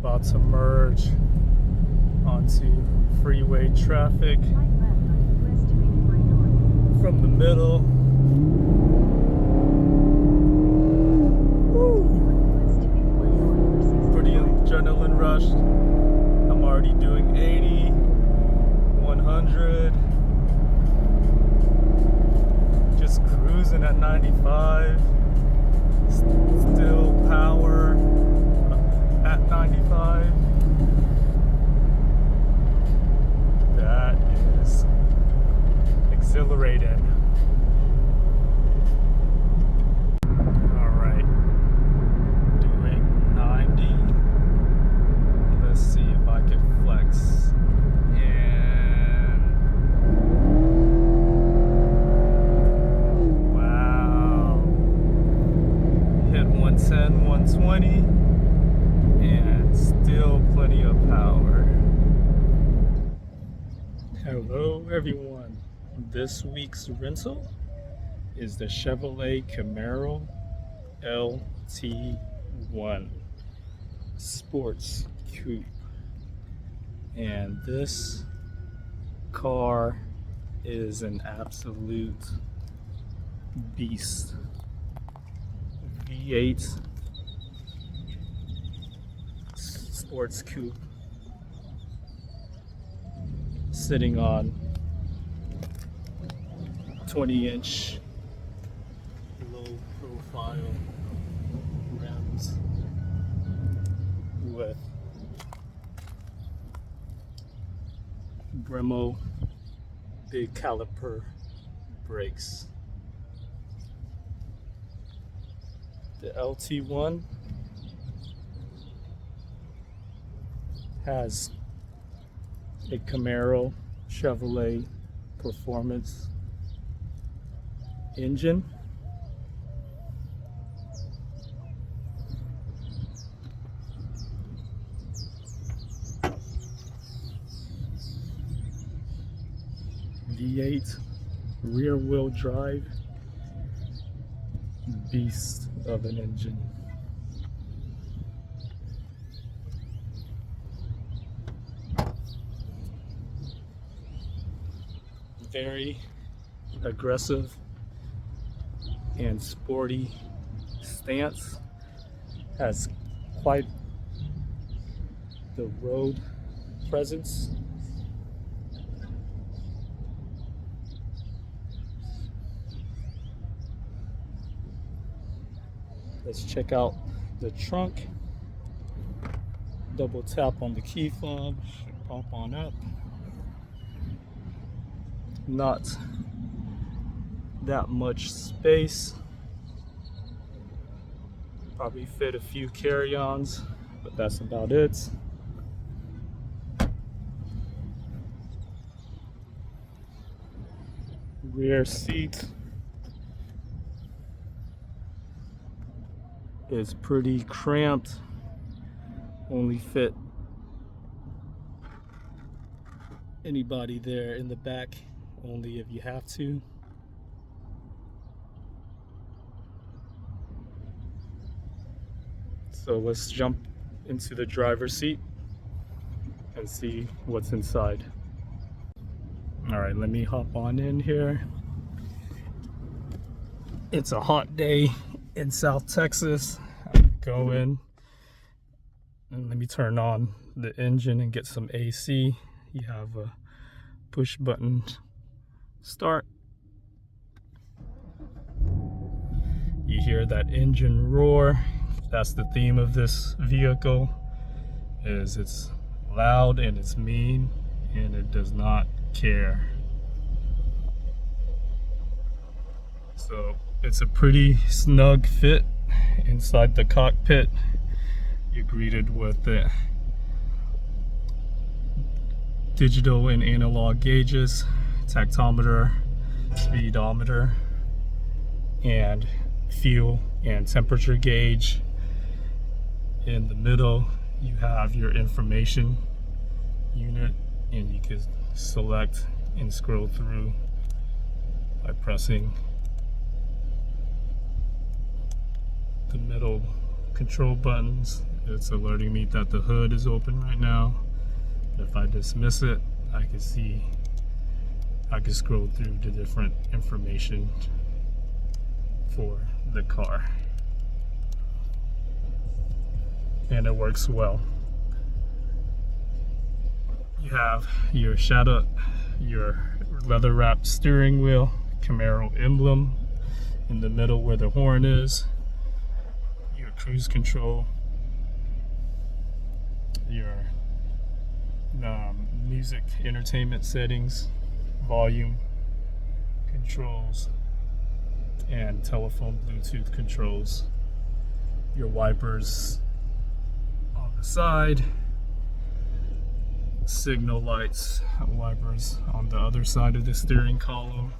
About to merge onto freeway traffic from the middle. Woo. Pretty adrenaline rush. I'm already doing 80, 100. Just cruising at 95. Still power at 95. That is exhilarating. Alright, doing 90. Let's see if I can flex. And wow, hit 110, 120. And still plenty of power. Hello everyone. This week's rental is the Chevrolet Camaro LT1 Sports Coupe. And this car is an absolute beast. V8 sports coupe sitting on 20-inch low profile rims with Brembo big caliper brakes. The LT1 has a Camaro Chevrolet performance engine. V8 rear wheel drive beast of an engine. Very aggressive and sporty stance. Has quite the road presence. Let's check out the trunk. Double tap on the key fob, should pop on up. Not that much space. Probably fit a few carry-ons, but that's about it. Rear seat is pretty cramped. Only fit anybody there in the back, only if you have to. So let's jump into the driver's seat and see what's inside. All right, let me hop on in here. It's a hot day in South Texas. Go in and let me turn on the engine and get some AC. You have a push button start. You hear that engine roar. That's the theme of this vehicle, is it's loud and it's mean and it does not care. So it's a pretty snug fit inside the cockpit. You're greeted with the digital and analog gauges, tachometer, speedometer, and fuel and temperature gauge. In the middle, you have your information unit, and you can select and scroll through by pressing the middle control buttons It's alerting me that the hood is open right now. If I dismiss it, I can scroll through the different information for the car. And it works well. You have your leather wrapped steering wheel, Camaro emblem in the middle where the horn is, your cruise control, your music entertainment settings, volume controls, and telephone Bluetooth controls, your wipers on the side, signal lights, wipers on the other side of the steering column.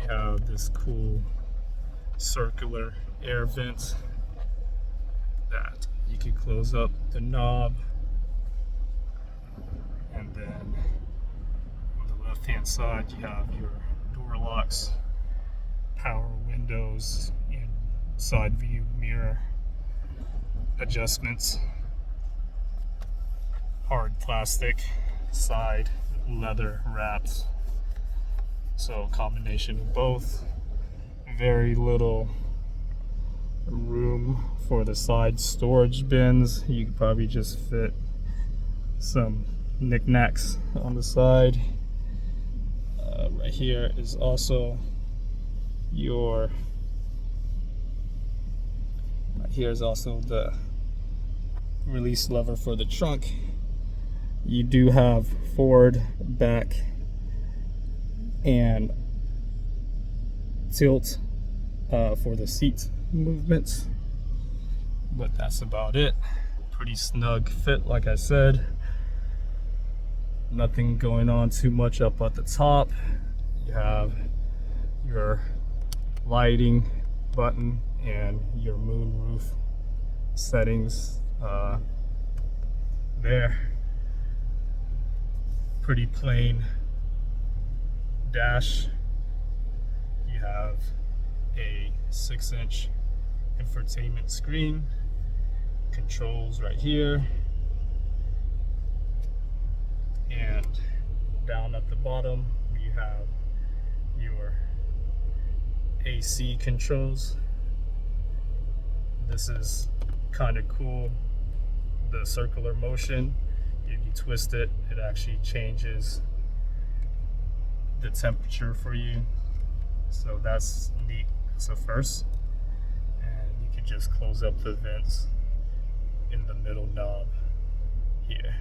You have this cool circular air vent that you can close up the knob, and then on the left hand side you have your door locks, power windows, and side view mirror adjustments, hard plastic side leather wraps, so a combination of both. Very little room for the side storage bins. You could probably just fit some knickknacks on the side. Right here is also your here's also the release lever for the trunk. You do have forward, back, and tilt for the seat movements, but that's about it. Pretty snug fit, like I said. Nothing going on too much up at the top. You have your lighting button and your moonroof settings there. Pretty plain dash. You have a 6-inch infotainment screen, controls right here, and down at the bottom you have your AC controls. This is kind of cool, the circular motion. If you twist it, it actually changes the temperature for you, so that's neat. It's a first. And you can just close up the vents in the middle knob here.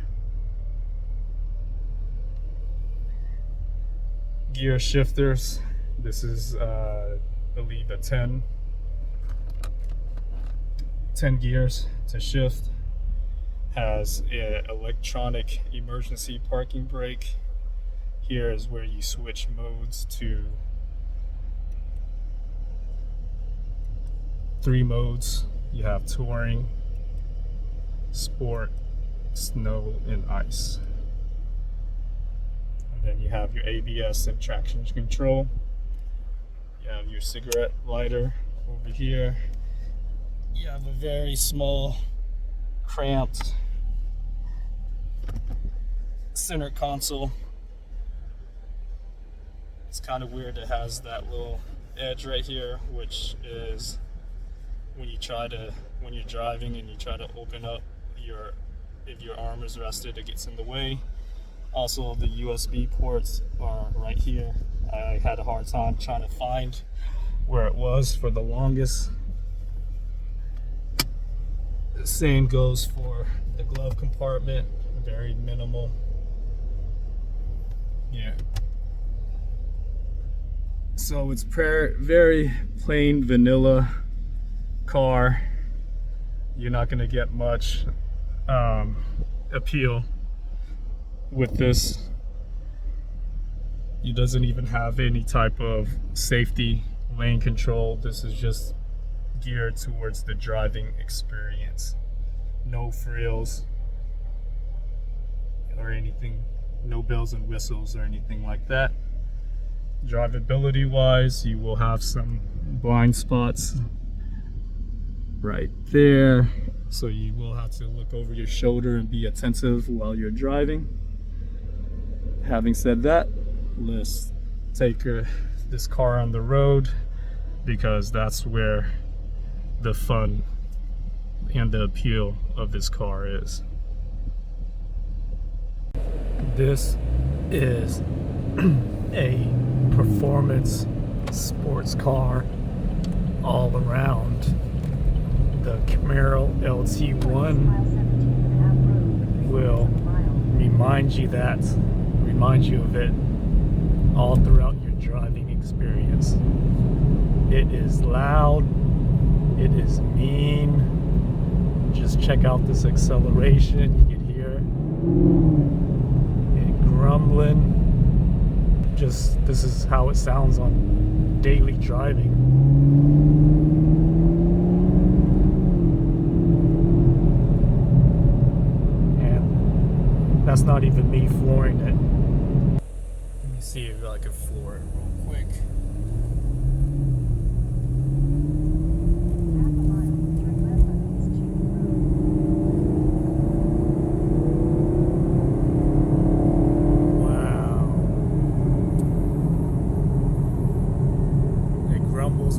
Gear shifters. This is I believe a 10 gears to shift. Has an electronic emergency parking brake. Here is where you switch modes to 3 modes. You have touring, sport, snow, and ice. And then you have your ABS and traction control. You have your cigarette lighter over here. You have a very small, cramped center console. It's kind of weird. It has that little edge right here, which is when you're driving and you try to open up if your arm is rested, it gets in the way. Also, the USB ports are right here. I had a hard time trying to find where it was for the longest. The same goes for the glove compartment, very minimal. Yeah. So it's very plain vanilla car. You're not going to get much appeal with this. It doesn't even have any type of safety lane control. This is just geared towards the driving experience. No frills or anything, no bells and whistles or anything like that. Drivability wise, you will have some blind spots right there, so you will have to look over your shoulder and be attentive while you're driving. Having said that, let's take this car on the road, because that's where the fun and the appeal of this car is. This is a performance sports car all around. The Camaro LT1 will remind you of it all throughout your driving experience. It is loud, it is mean. Just check out this acceleration. You can hear it grumbling. This is how it sounds on daily driving. And that's not even me flooring it. Let me see if I can floor it real quick.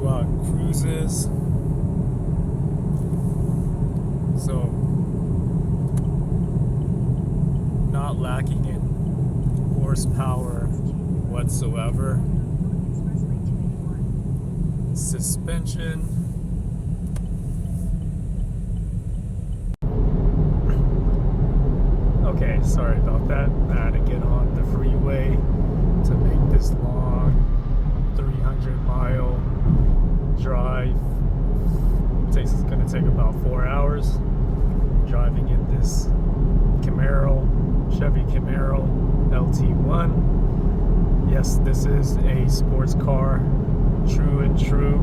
While it cruises, so not lacking in horsepower whatsoever. Suspension, okay, sorry about that. I had to get on the freeway to make this long 300-mile drive. It's going to take about 4 hours driving in this Chevy Camaro LT1. Yes, this is a sports car, true and true.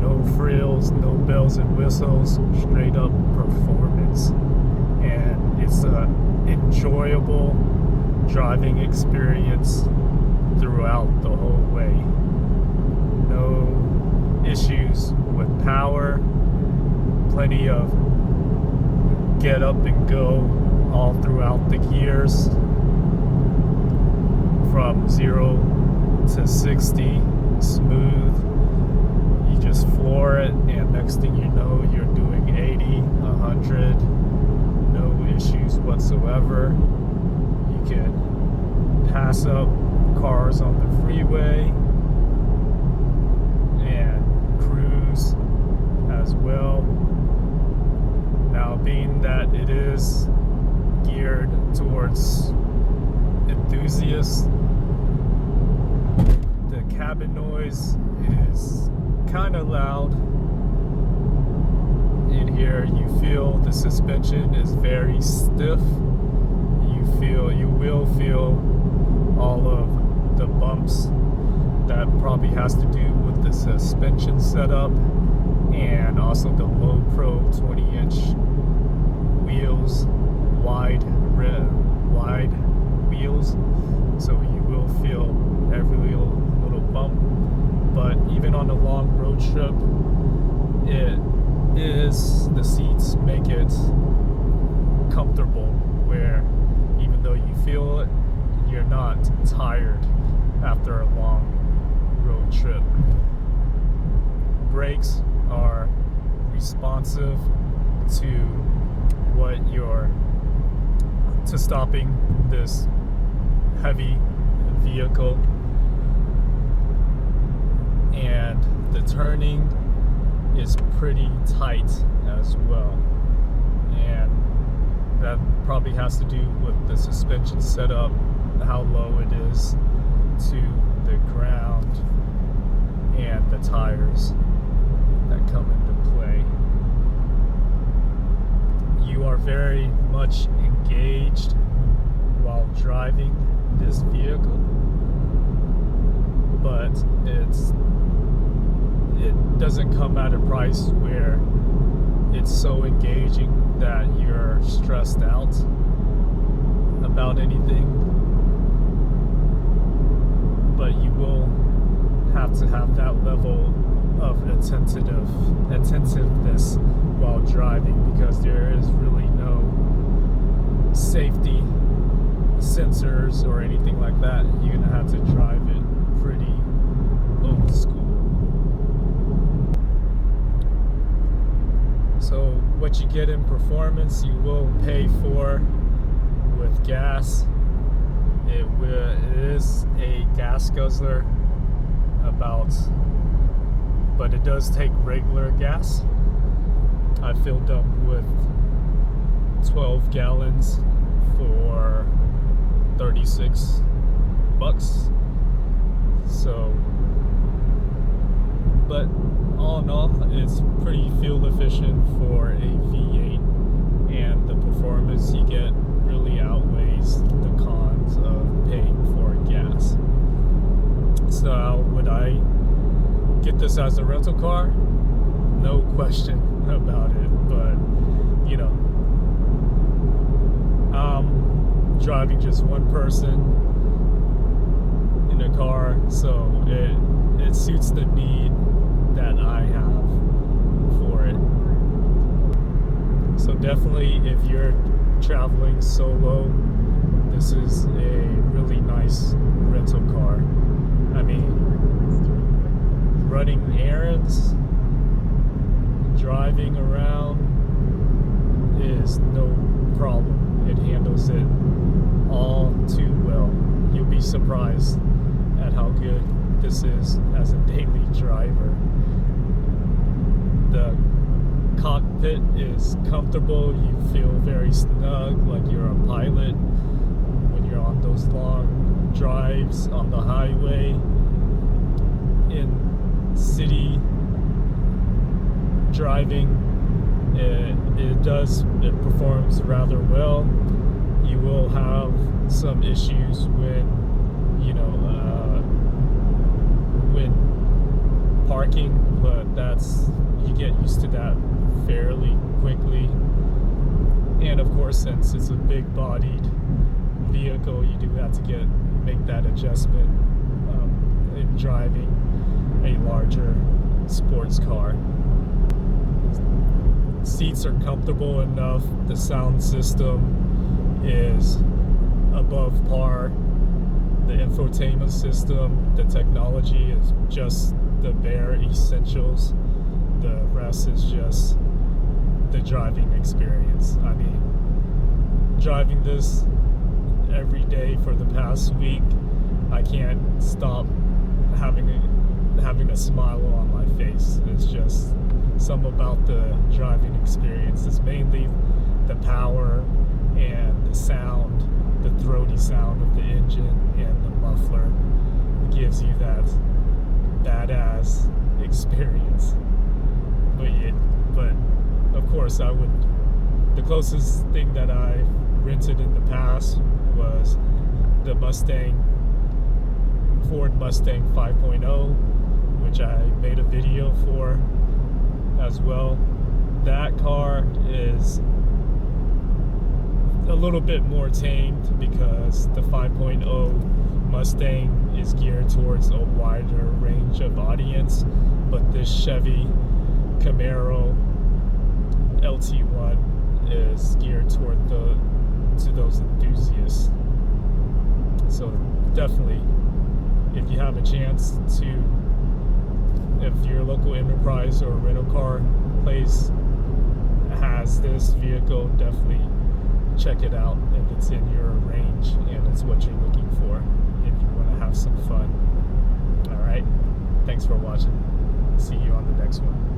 No frills, no bells and whistles, straight up performance. And it's an enjoyable driving experience throughout the whole way. No issues with power, plenty of get up and go all throughout the gears, from 0 to 60 smooth. You just floor it, and next thing you know, you're doing 80, 100, no issues whatsoever. You can pass up cars on the freeway as well. Now, being that it is geared towards enthusiasts, the cabin noise is kind of loud. In here, you feel the suspension is very stiff. You will feel all of the bumps. That probably has to do with the suspension setup, and also the low pro 20-inch wheels, wide wheels, so you will feel every little bump. But even on a long road trip, the seats make it comfortable, where even though you feel it, you're not tired after a long road trip. Brakes are responsive to stopping this heavy vehicle, and the turning is pretty tight as well, and that probably has to do with the suspension setup, how low it is to the ground, and the tires that come into play. You are very much engaged while driving this vehicle, but it doesn't come at a price where it's so engaging that you're stressed out about anything. But you will have to have that level of attentiveness while driving, because there is really no safety sensors or anything like that. You're gonna have to drive it pretty old school. So what you get in performance, you will pay for with gas. It is a gas guzzler, but it does take regular gas. I filled up with 12 gallons for $36. So, but all in all, it's pretty fuel efficient for a V8, and the performance you get really outweighs the cons of paying for gas. So would I get this as a rental car? No question about it, but you know, I'm driving just one person in a car, so it suits the need that I have for it. So definitely, if you're traveling solo, this is a really nice rental car. I mean, running errands, driving around is no problem. It handles it all too well. You'll be surprised at how good this is as a daily driver. The cockpit is comfortable. You feel very snug, like you're a pilot when you're on those long drives on the highway. In city driving, it performs rather well. You will have some issues when parking, but you get used to that fairly quickly. And of course, since it's a big bodied vehicle, you do have to make that adjustment in driving a larger sports car. Seats are comfortable enough. The sound system is above par. The infotainment system, the technology is just the bare essentials. The rest is just the driving experience. I mean, driving this every day for the past week, I can't stop having a smile on my face. It's just something about the driving experience. It's mainly the power and the sound, the throaty sound of the engine and the muffler. It gives you that badass experience. But of course, the closest thing that I rented in the past was the Ford Mustang 5.0, which I made a video for as well. That car is a little bit more tamed because the 5.0 Mustang is geared towards a wider range of audience, but this Chevy Camaro LT1 is geared toward to those enthusiasts. So definitely, if you have a chance if your local enterprise or rental car place has this vehicle, definitely check it out if it's in your range and it's what you're looking for, if you want to have some fun. All right, thanks for watching. See you on the next one.